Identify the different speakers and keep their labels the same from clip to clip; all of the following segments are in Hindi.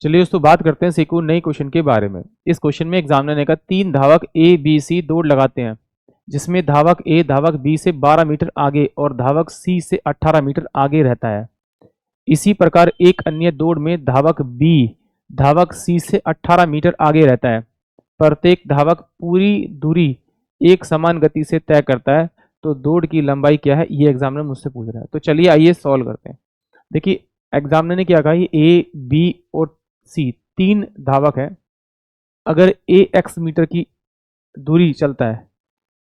Speaker 1: चलिए दोस्तों बात करते हैं सीक्वेंस नई क्वेश्चन के बारे में। इस क्वेश्चन में एग्जामिनर ने कहा 3 धावक ए बी सी दौड़ लगाते हैं जिसमें धावक ए धावक बी से 12 मीटर आगे और धावक सी से 18 मीटर आगे रहता है। इसी प्रकार एक अन्य दौड़ में धावक बी धावक सी से 18 मीटर आगे रहता है। प्रत्येक धावक पूरी दूरी एक समान गति से तय करता है, तो दौड़ की लंबाई क्या है, ये एग्जामिनर मुझसे पूछ रहा है। तो चलिए आइए सॉल्व करते हैं। देखिए एग्जामिनर ने क्या कहा, ये ए बी और सी 3 धावक है। अगर ए एक्स मीटर की दूरी चलता है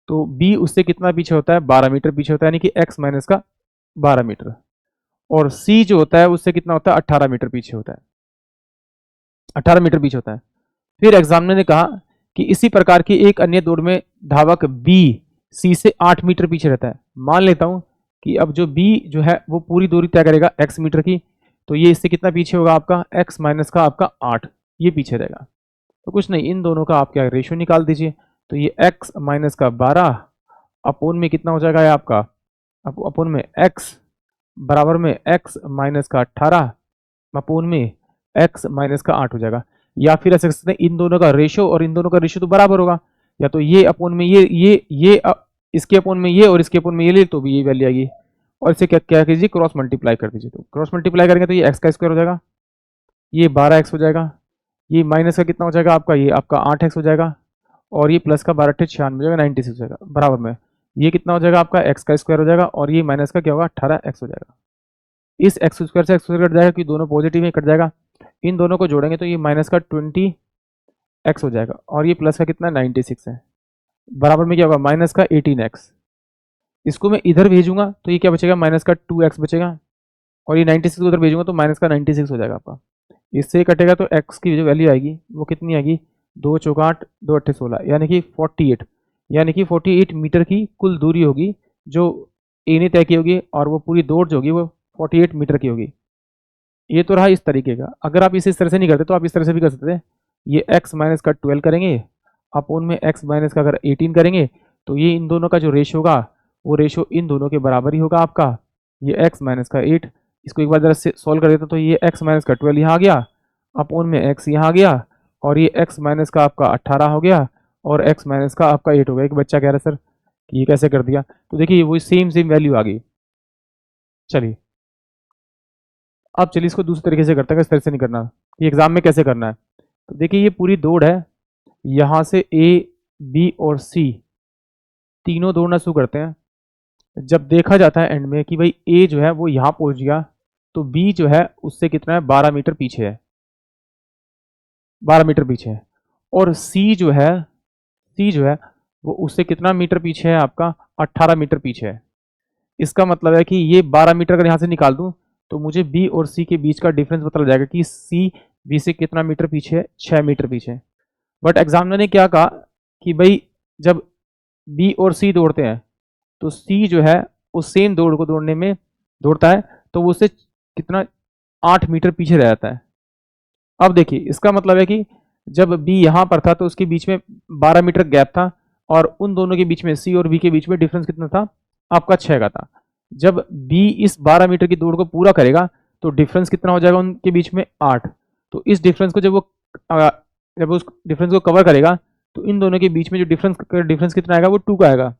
Speaker 1: तो बी उससे कितना पीछे होता है, 12 मीटर पीछे होता है, यानी कि एक्स माइनस का 12 मीटर। और सी जो होता है उससे कितना होता है, 18 मीटर पीछे होता है, 18 मीटर पीछे होता है। फिर एग्जामिनर ने कहा कि इसी प्रकार की एक अन्य दौड़ में धावक बी सी से 8 मीटर पीछे रहता है। मान लेता हूं कि अब जो बी जो है वो पूरी दूरी तय करेगा एक्स मीटर की, तो ये इससे कितना पीछे होगा, आपका x माइनस का आपका 8, ये पीछे रहेगा। तो कुछ नहीं, इन दोनों का आप क्या रेशियो निकाल दीजिए। तो ये x माइनस का 12 अपोन में कितना हो जाएगा, ये आपका अपोन में x बराबर में x माइनस का 18 अपोन में x माइनस का 8 हो जाएगा। या फिर ऐसे सकते हैं इन दोनों का रेशियो और इन दोनों का रेशियो तो बराबर होगा, या तो ये अपोन में ये इसके अपोन में ये और इसके अपोन में ये ले तो भी ये वैल्यू आएगी। और इसे क्या क्या कीजिए, क्रॉस मल्टीप्लाई कर दीजिए। तो क्रॉस मल्टीप्लाई करेंगे तो ये एक्स का स्क्वायर हो जाएगा, ये 12x हो जाएगा, ये माइनस का कितना हो जाएगा आपका, ये आपका 8x हो जाएगा, और ये प्लस का 12 96 हो जाएगा, 96 हो जाएगा। बराबर में ये कितना हो जाएगा आपका, एक्स का स्क्वायर हो जाएगा, और ये माइनस का क्या होगा, 18x हो जाएगा। इस एक्स स्क्वायर से एक्स स्क्वायर कट जाएगा क्योंकि दोनों पॉजिटिव में कट जाएगा। इन दोनों को जोड़ेंगे तो ये माइनस का 20x हो जाएगा, और ये प्लस का कितना 96 है। बराबर में क्या होगा, माइनस का 18x। इसको मैं इधर भेजूंगा तो ये क्या बचेगा, माइनस का 2x बचेगा, और ये 96 को उधर भेजूंगा तो माइनस का 96 हो जाएगा आपका। इससे कटेगा तो x की जो वैल्यू आएगी वो कितनी आएगी, 2 चौका 8 2 अट्ठे 16, यानी कि 48, यानी कि 48 मीटर की कुल दूरी होगी जो ए ने तय की होगी, और वो पूरी दौड़ जो होगी वो 48 मीटर की होगी। ये तो रहा इस तरीके का। अगर आप इसे इस तरह से नहीं करते तो आप इस तरह से भी कर सकते हैं। ये x माइनस का 12 करेंगे अपोन में x माइनस का अगर 18 करेंगे तो ये इन दोनों का जो रेशियो होगा वो रेशियो इन दोनों के बराबर ही होगा आपका। ये x माइनस का 8, इसको एक बार जरा से सॉल्व कर देता तो ये x माइनस का 12 यहाँ आ गया, अपोन में x यहाँ आ गया, और ये x माइनस का आपका 18 हो गया, और x माइनस का आपका 8 हो गया। एक बच्चा कह रहा है सर कि ये कैसे कर दिया, तो देखिए वो सेम वैल्यू आ गई। चलिए अब चलिए इसको दूसरे तरीके से करते हैं, इस तरह से नहीं करना, ये एग्जाम में कैसे करना है। तो देखिए ये पूरी दौड़ है, यहाँ से ए बी और सी तीनों दौड़ना शुरू करते हैं। जब देखा जाता है एंड में कि भाई ए जो है वो यहाँ पहुंच गया, तो बी जो है उससे कितना है, 12 मीटर पीछे है, 12 मीटर पीछे है। और सी जो है वो उससे कितना मीटर पीछे है, आपका 18 मीटर पीछे है। इसका मतलब है कि ये 12 मीटर अगर यहाँ से निकाल दूं तो मुझे बी और सी के बीच का डिफरेंस पता लग जाएगा कि सी बी से कितना मीटर पीछे है, 6 मीटर पीछे है। बट एग्जामिनर ने क्या कहा कि भाई जब बी और सी दौड़ते हैं तो सी जो है उस सेम दौड़ को दौड़ने में दौड़ता है तो वो उससे कितना 8 मीटर पीछे रह जाता है। अब देखिए इसका मतलब है कि जब बी यहाँ पर था तो उसके बीच में 12 मीटर गैप था, और उन दोनों के बीच में सी और बी के बीच में डिफरेंस कितना था, आपका 6 का था। जब बी इस 12 मीटर की दौड़ को पूरा करेगा तो डिफरेंस कितना हो जाएगा उनके बीच में, 8। तो इस डिफरेंस को जब उस डिफरेंस को कवर करेगा तो इन दोनों के बीच में जो डिफरेंस कितना आएगा, वो 2 का आएगा,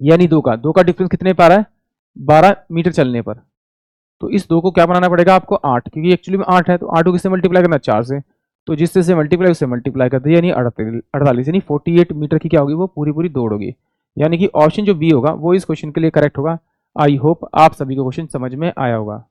Speaker 1: यानी 2 का डिफरेंस कितने पर है, 12 मीटर चलने पर। तो इस 2 को क्या बनाना पड़ेगा आपको, 8, क्योंकि एक्चुअली में 8 है, तो 8 को किससे मल्टीप्लाई करना, 4 से। तो जिससे से मल्टीप्लाई उससे मल्टीप्लाई कर दिया, यानी 48, यानी 48 मीटर की क्या होगी, वो पूरी दौड़ होगी। यानी कि ऑप्शन जो बी होगा वो इस क्वेश्चन के लिए करेक्ट होगा। आई होप आप सभी को क्वेश्चन समझ में आया होगा।